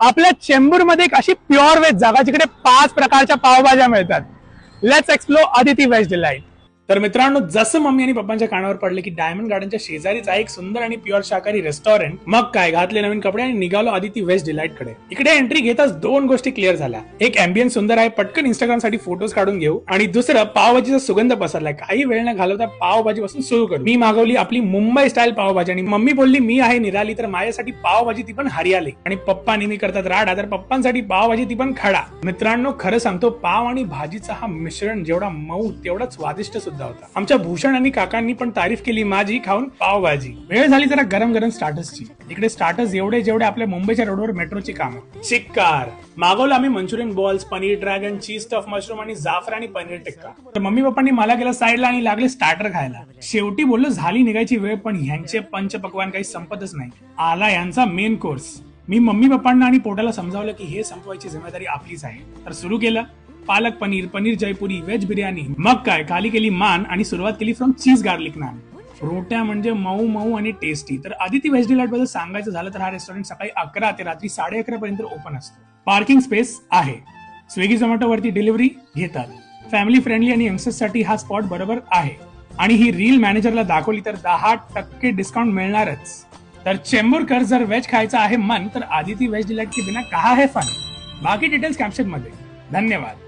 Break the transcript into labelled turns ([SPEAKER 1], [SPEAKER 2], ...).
[SPEAKER 1] आपल्या चेंबूरमध्ये एक अशी प्युअर व्हेज जागा जिकडे 5 प्रकारच्या पावभाज्या मिळतात. Let's explore Aditi veg delight. तर मित्रांनो, जसं मम्मी आणि पप्पांच्या कानावर पडले की डायमंड गार्डनच्या शेजारीच आहे एक सुंदर आणि प्युअर शाकाहारी रेस्टॉरंट, मग काय घातले नवीन कपडे आणि निघालो अदिती व्हेज डिलाइट कडे. इकडे एंट्री घेताच 2 गोष्टी क्लिअर झाल्या. एक अँबियन्स सुंदर आहे, पटकन इंस्टाग्राम साठी फोटोज काढून घेऊ, आणि दुसरं पावभाजीचा सुगंध पसरलाय. काही वेळ न घालवता पावभाजी पासून सुरू करू. मी मागवली आपली मुंबई स्टाईल पावभाजी आणि मम्मी बोलली मी आहे निराली, तर माझ्यासाठी पावभाजी ती पण हरियाली. आणि पप्पा नेहमी करतात राडा, तर पप्पांसाठी पावभाजी ती पण खडा. मित्रांनो, खरं सांगतो, पाव आणि भाजीचा हा मिश्रण जेवढा मऊ तेवढा स्वादिष्ट सुद्धा होता. आमच्या भूषण आणि काकांनी पण तारीफ केली माझी खाऊन पावभाजी. वेळ झाली जरा गरम गरम स्टार्टर्सची. इकडे स्टार्टर्स एवढे जेवढे आपल्या मुंबईच्या रोडवर मेट्रोची कामं. चिक्कार मागवलं आम्ही मंचुरियन बॉल्स, पनीर ड्रॅगन, चीज स्टफ मशरूम आणि जाफरानी पनीर टिक्का. तर मम्मी पप्पांनी मला केलं साईडला आणि लागले स्टार्टर खायला. शेवटी बोललो झाली निघायची वेळ, पण ह्यांचे पंचपक्वान काही संपतच नाही. आला यांचा मेन कोर्स. मी मम्मी पप्पांना आणि पोटाला समजावलं की हे संपवायची जिम्मेदारी आपलीच आहे. तर सुरू केलं. पालक पनीर, पनीर जयपुरी, व्हेज बिर्याणी. मग काय खाली केली मान आणि सुरुवात केली फ्रॉम चीज गार्लिक नान. रोट्या म्हणजे मऊ मऊ आणि टेस्टी. तर अदिती व्हेज डिलाइट बद्दल सांगायचं झालं तर हा रेस्टॉरंट सकाळी 11 ते रात्री 11:30 पर्यंत ओपन असतो. पार्किंग स्पेस आहे. स्विगी झोमॅटो वरती डिलिव्हरी घेतात. फॅमिली फ्रेंडली आणि यंगस्टर्स साठी हा स्पॉट बरोबर आहे. आणि ही रील मॅनेजरला दाखवली तर 10% डिस्काउंट मिळणारच. तर चेंबूरकर जर व्हेज खायचं आहे मन, तर अदिती व्हेज डिलाइट के बिना कहा है फन. बाकी डिटेल्स कॅप्शन मध्ये. धन्यवाद.